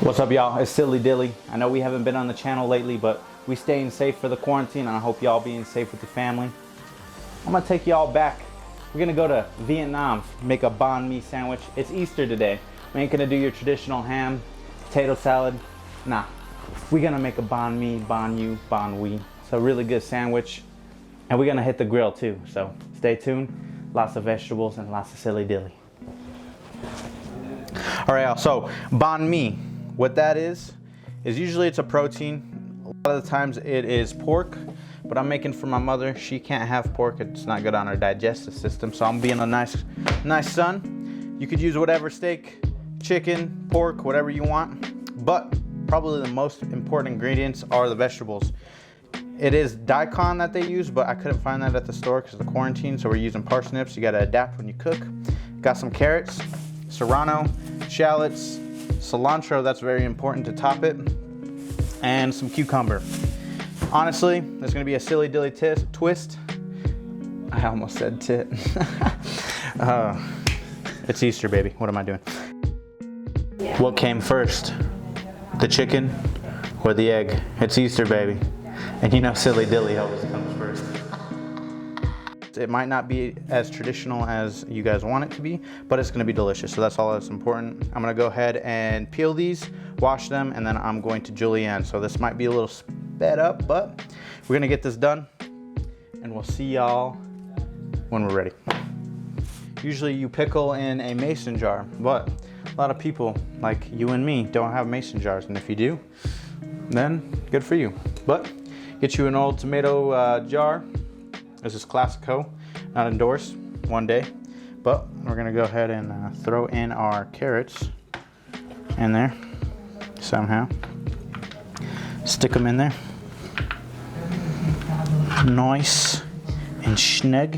What's up, y'all? It's Silly Dilly. I know we haven't been on the channel lately, but we staying safe for the quarantine, and I hope y'all being safe with the family. I'm gonna take y'all back. We're gonna go to Vietnam, make a banh mi sandwich. It's Easter today. We ain't gonna do your traditional ham, potato salad. Nah, we're gonna make a banh mi, banh you, banh we. It's a really good sandwich, and we're gonna hit the grill too. So stay tuned. Lots of vegetables and lots of Silly Dilly. All right, y'all. So banh mi. What that is usually it's a protein. A lot of the times it is pork, but I'm making for my mother. She can't have pork. It's not good on her digestive system. So I'm being a nice son. You could use whatever steak, chicken, pork, whatever you want. But probably the most important ingredients are the vegetables. It is daikon that they use, but I couldn't find that at the store because of the quarantine. So we're using parsnips. You got to adapt when you cook. Got some carrots, serrano, shallots, cilantro, that's very important to top it, and some cucumber. Honestly, there's gonna be a Silly Dilly twist. I almost said tit. It's Easter, baby. What am I doing? Yeah. What came first? The chicken or the egg? It's Easter, baby. And you know Silly Dilly always comes first. It might not be as traditional as you guys want it to be, but it's gonna be delicious, so that's all that's important. I'm gonna go ahead and peel these, wash them, and then I'm going to julienne. So this might be a little sped up, but we're gonna get this done, and we'll see y'all when we're ready. Usually you pickle in a mason jar, but a lot of people, like you and me, don't have mason jars, and if you do, then good for you. But get you an old tomato jar. This is Classico, not endorsed, one day. But we're gonna go ahead and throw in our carrots in there somehow. Stick them in there. Nice and snug.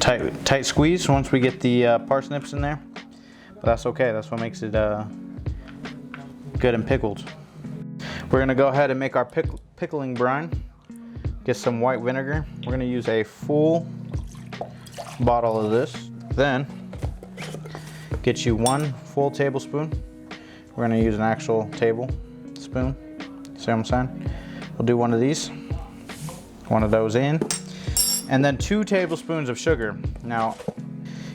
Tight squeeze once we get the parsnips in there. But that's okay, that's what makes it good and pickled. We're gonna go ahead and make our pickling brine. Get some white vinegar. We're gonna use a full bottle of this. Then get you 1 full tablespoon. We're gonna use an actual tablespoon. See what I'm saying? We'll do one of these, one of those in. And then 2 tablespoons of sugar. Now,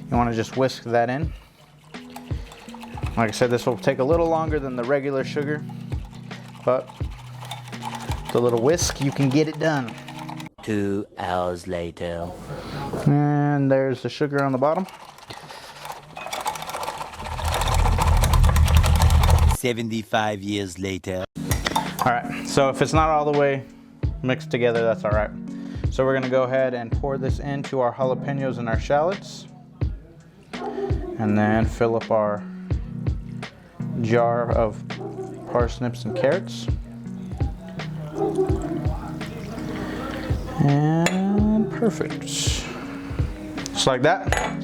you wanna just whisk that in. Like I said, this will take a little longer than the regular sugar, but with a little whisk, you can get it done. 2 hours later. And there's the sugar on the bottom. 75 years later. All right, so if it's not all the way mixed together, that's all right. So we're gonna go ahead and pour this into our jalapenos and our shallots. And then fill up our jar of parsnips and carrots. And perfect. Just like that.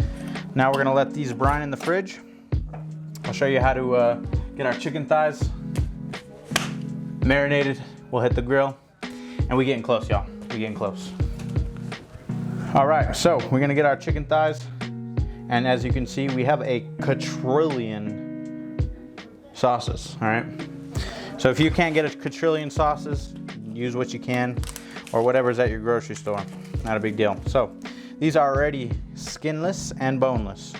Now we're gonna let these brine in the fridge. I'll show you how to get our chicken thighs marinated. We'll hit the grill, and we getting close, y'all. We getting close. All right, so we're gonna get our chicken thighs, and as you can see, we have a quadrillion sauces. All right. So if you can't get a quadrillion sauces, use what you can, or whatever's at your grocery store. Not a big deal. So these are already skinless and boneless.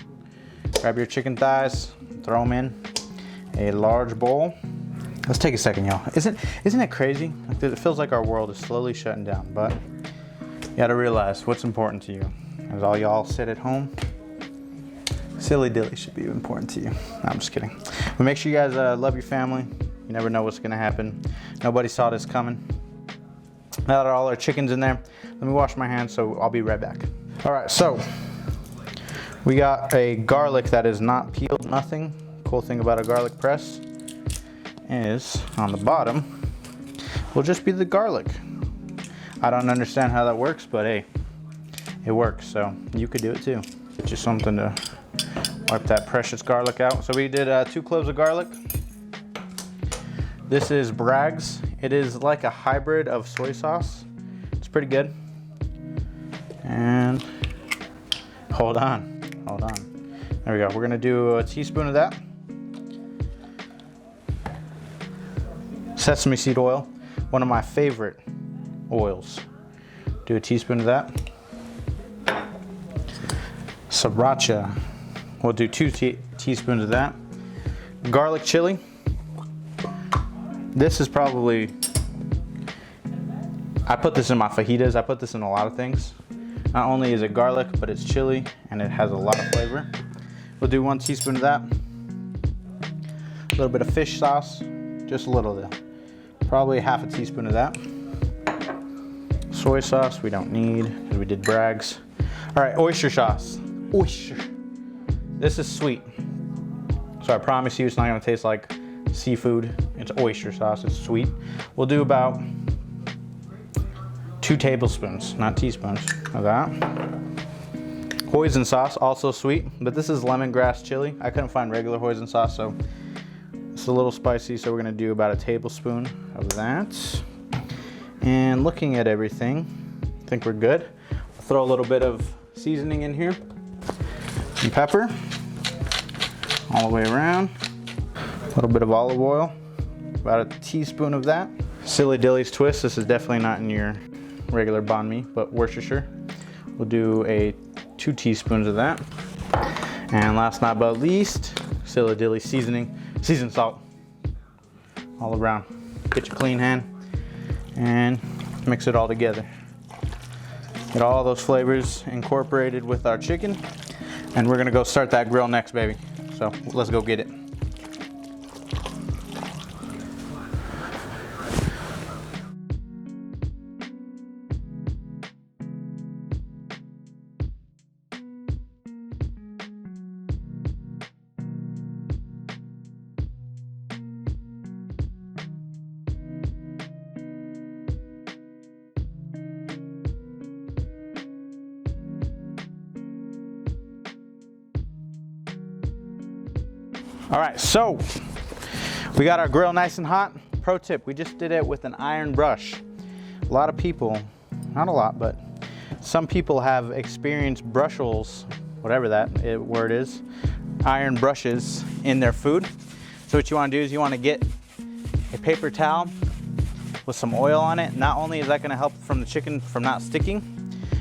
Grab your chicken thighs, throw them in a large bowl. Let's take a second, y'all. Isn't it crazy? It feels like our world is slowly shutting down, but you gotta realize what's important to you. As all y'all sit at home, Silly Dilly should be important to you. No, I'm just kidding. But make sure you guys love your family. You never know what's gonna happen. Nobody saw this coming. Now that all our chicken's in there, let me wash my hands, so I'll be right back. All right, so we got a garlic that is not peeled, nothing. Cool thing about a garlic press is on the bottom will just be the garlic. I don't understand how that works, but hey, it works, so you could do it too. Just something to wipe that precious garlic out. So we did 2 cloves of garlic. This is Bragg's. It is like a hybrid of soy sauce. It's pretty good. And hold on. There we go. We're gonna do a teaspoon of that. Sesame seed oil, one of my favorite oils. Do a teaspoon of that. Sriracha, we'll do 2 teaspoons of that. Garlic chili. This is probably, I put this in my fajitas, I put this in a lot of things. Not only is it garlic, but it's chili and it has a lot of flavor. We'll do 1 teaspoon of that. A little bit of fish sauce, just a little though. Probably half a teaspoon of that. Soy sauce we don't need because we did Bragg's. All right, oyster sauce. Oyster. This is sweet. So I promise you it's not gonna taste like seafood. It's oyster sauce, it's sweet. We'll do about 2 tablespoons, not teaspoons, of that. Hoisin sauce, also sweet, but this is lemongrass chili. I couldn't find regular hoisin sauce, so it's a little spicy, so we're gonna do about a tablespoon of that. And looking at everything, I think we're good. I'll throw a little bit of seasoning in here. Some pepper, all the way around. A little bit of olive oil, about a teaspoon of that. Silly Dilly's twist, this is definitely not in your regular banh mi, but Worcestershire. We'll do 2 teaspoons of that. And last not but least, Silly Dilly seasoning, seasoned salt, all around. Get your clean hand and mix it all together. Get all those flavors incorporated with our chicken. And we're gonna go start that grill next, baby. So let's go get it. All right, so we got our grill nice and hot. Pro tip, we just did it with an iron brush. A lot of people, not a lot, but some people have experienced brush holes, whatever that word is, iron brushes in their food. So what you wanna do is you wanna get a paper towel with some oil on it. Not only is that gonna help from the chicken from not sticking,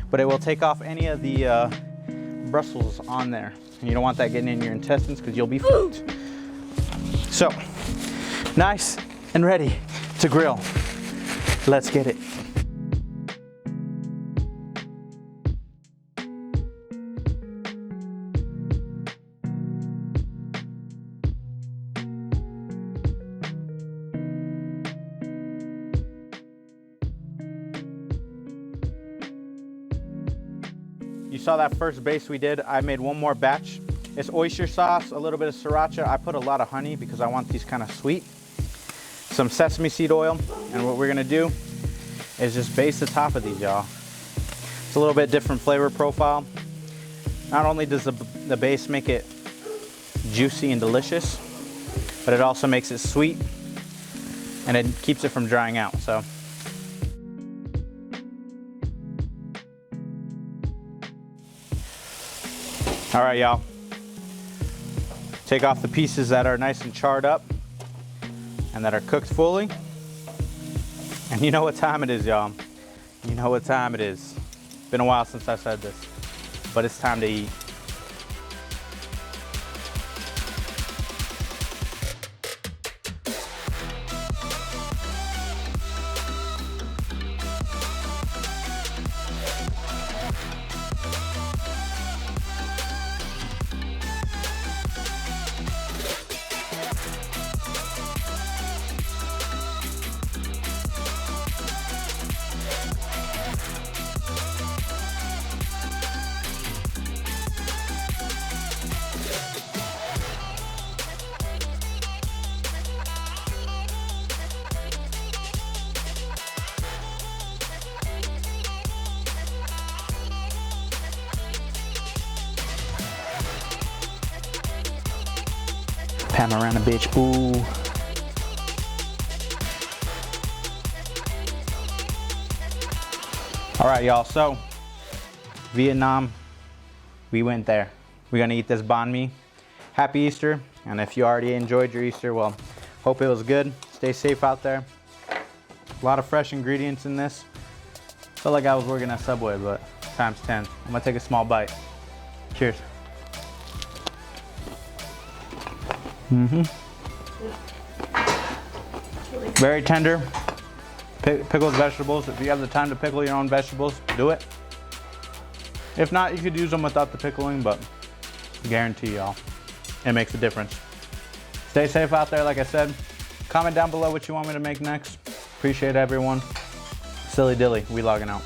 but it will take off any of the bristles on there. And you don't want that getting in your intestines because you'll be fucked. So, nice and ready to grill. Let's get it. You saw that first base we did. I made one more batch. It's oyster sauce, a little bit of sriracha. I put a lot of honey because I want these kind of sweet. Some sesame seed oil. And what we're gonna do is just base the top of these, y'all. It's a little bit different flavor profile. Not only does the base make it juicy and delicious, but it also makes it sweet and it keeps it from drying out, so. All right, y'all. Take off the pieces that are nice and charred up and that are cooked fully. And you know what time it is, y'all. You know what time it is. Been a while since I said this, but it's time to eat. Panorama, bitch. Ooh. All right, y'all. So, Vietnam, we went there. We're gonna eat this banh mi. Happy Easter, and if you already enjoyed your Easter, well, hope it was good. Stay safe out there. A lot of fresh ingredients in this. Felt like I was working at Subway, but times 10. I'm gonna take a small bite. Cheers. Very tender. Pickled vegetables. If you have the time to pickle your own vegetables, do it. If not, you could use them without the pickling, but I guarantee y'all, it makes a difference. Stay safe out there, like I said. Comment down below what you want me to make next. Appreciate everyone. Silly Dilly, we logging out.